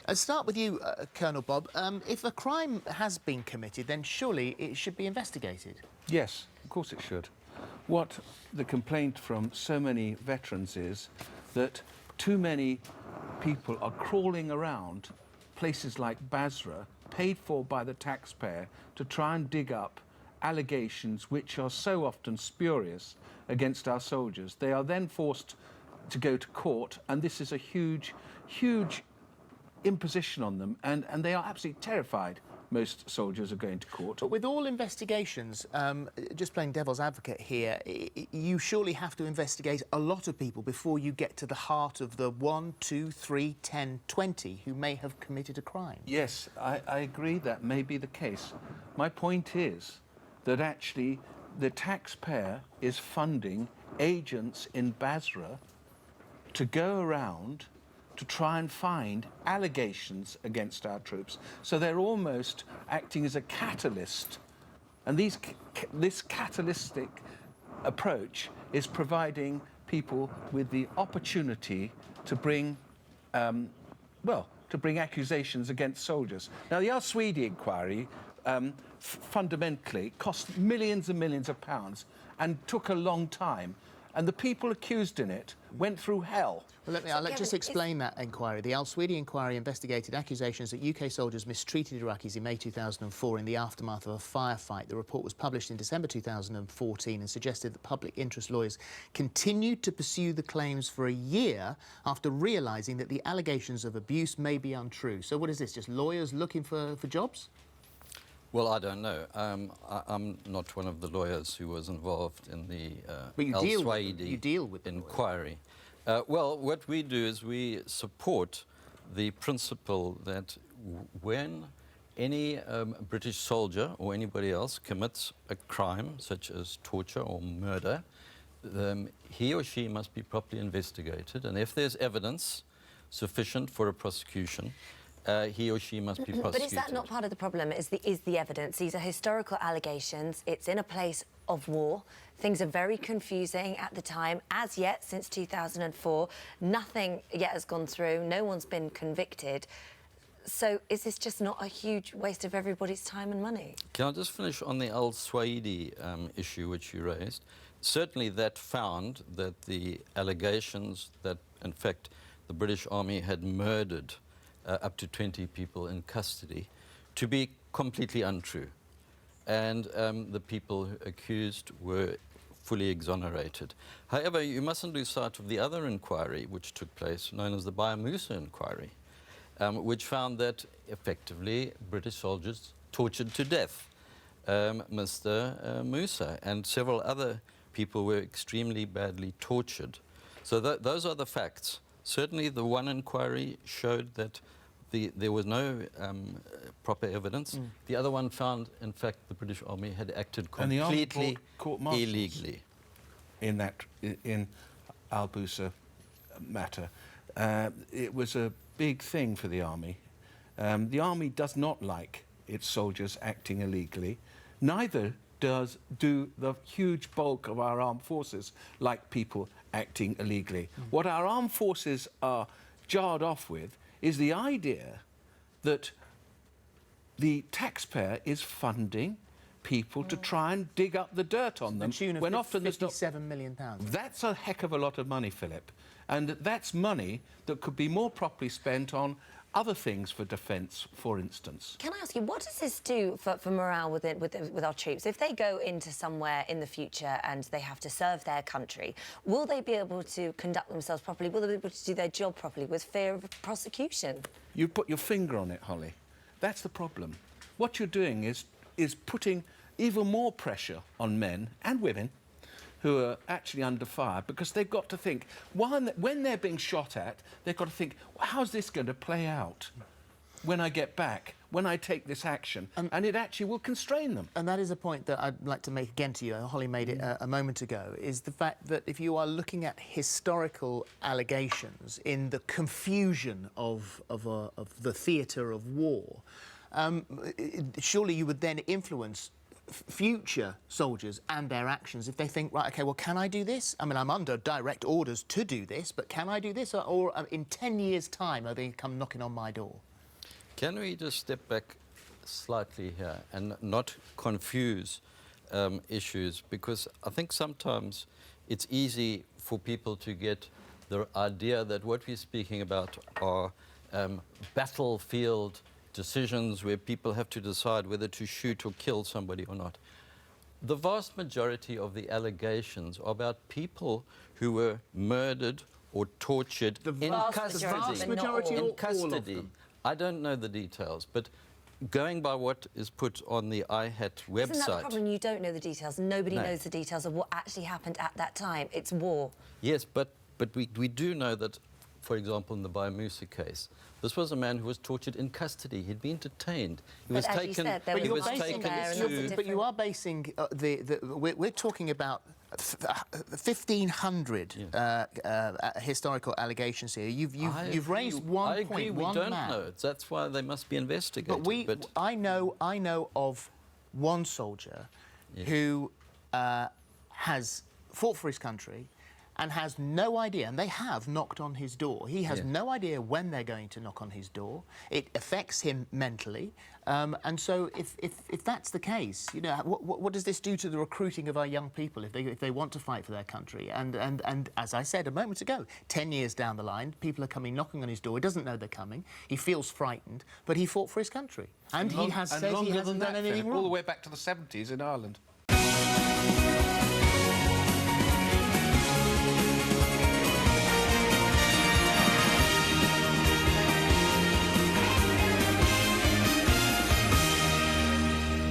I'll start with you, Colonel Bob. If a crime has been committed, then surely it should be investigated. Yes, of course it should. What the complaint from so many veterans is that too many people are crawling around places like Basra, paid for by the taxpayer, to try and dig up allegations which are so often spurious against our soldiers. They are then forced to go to court, and this is a huge, huge imposition on them, and they are absolutely terrified. Most soldiers are going to court. But with all investigations, just playing devil's advocate here, you surely have to investigate a lot of people before you get to the heart of the 1, 2, 3, 10, 20 who may have committed a crime. Yes, I agree that may be the case. My point is that actually the taxpayer is funding agents in Basra to go around to try and find allegations against our troops. So they're almost acting as a catalyst. And this catalytic approach is providing people with the opportunity to bring, to bring accusations against soldiers. Now, the Al-Swedi inquiry fundamentally cost millions and millions of pounds and took a long time. And the people accused in it went through hell. Well, I'll just explain that inquiry. The Al-Swedi inquiry investigated accusations that UK soldiers mistreated Iraqis in May 2004 in the aftermath of a firefight. The report was published in December 2014 and suggested that public interest lawyers continued to pursue the claims for a year after realising that the allegations of abuse may be untrue. So what is this, just lawyers looking for jobs? Well, I don't know. I'm not one of the lawyers who was involved in the Al-Swedi inquiry. Well, what we do is we support the principle that when any British soldier or anybody else commits a crime, such as torture or murder, he or she must be properly investigated. And if there's evidence sufficient for a prosecution, he or she must be prosecuted. But is that not part of the problem, is the evidence? These are historical allegations. It's in a place of war. Things are very confusing at the time. As yet, since 2004, nothing yet has gone through. No one's been convicted. So is this just not a huge waste of everybody's time and money? Can I just finish on the Al-Swedi issue which you raised? Certainly that found that the allegations that, in fact, the British Army had murdered up to 20 people in custody to be completely untrue. And the people accused were fully exonerated. However, you mustn't lose sight of the other inquiry which took place, known as the Bayer Musa inquiry, which found that effectively British soldiers tortured to death Mr. Musa, and several other people were extremely badly tortured. So those are the facts. Certainly the one inquiry showed that there was no proper evidence. The other one found, in fact, the British Army had acted completely illegally. In Al-Busa matter. It was a big thing for the Army. The Army does not like its soldiers acting illegally. Neither do the huge bulk of our armed forces like people acting illegally. What our armed forces are jarred off with is the idea that the taxpayer is funding people to try and dig up the dirt on them. When often there's £57 million. That's a heck of a lot of money, Philip. And that's money that could be more properly spent on other things for defence, for instance. Can I ask you, what does this do for morale with our troops? If they go into somewhere in the future and they have to serve their country, will they be able to conduct themselves properly? Will they be able to do their job properly with fear of prosecution? You put your finger on it, Holly. That's the problem. What you're doing is putting even more pressure on men and women who are actually under fire, because they've got to think, when they're being shot at, they've got to think, how's this going to play out when I get back, when I take this action? And it actually will constrain them. And that is a point that I'd like to make again to you. Holly made it a moment ago, is the fact that if you are looking at historical allegations in the confusion of the theatre of war, surely you would then influence future soldiers and their actions if they think, right, OK, well, can I do this? I mean, I'm under direct orders to do this, but can I do this? Or in 10 years' time, are they come knocking on my door? Can we just step back slightly here and not confuse issues? Because I think sometimes it's easy for people to get the idea that what we're speaking about are battlefield decisions where people have to decide whether to shoot or kill somebody or not. The vast majority of the allegations are about people who were murdered or tortured in custody. The vast majority, in all custody. of them. I don't know the details, but going by what is put on the IHAT website... Isn't that the problem? You don't know the details. Nobody knows the details of what actually happened at that time. It's war. Yes, but we do know that, for example, in the Baimusa case, this was a man who was tortured in custody. He'd been detained. He was taken. You said, there he was was taken to. But you are basing we're talking about 1,500 historical allegations here. You've raised one I agree. point. We one don't man. know. That's why they must be investigated. But I know of one soldier who has fought for his country and has no idea, and they have knocked on his door. He has no idea when they're going to knock on his door. It affects him mentally. And so if that's the case, you know, what does this do to the recruiting of our young people if they want to fight for their country? And as I said a moment ago, 10 years down the line, people are coming knocking on his door. He doesn't know they're coming. He feels frightened, but he fought for his country. And he has said he hasn't done anything wrong. All the way back to the 70s in Ireland.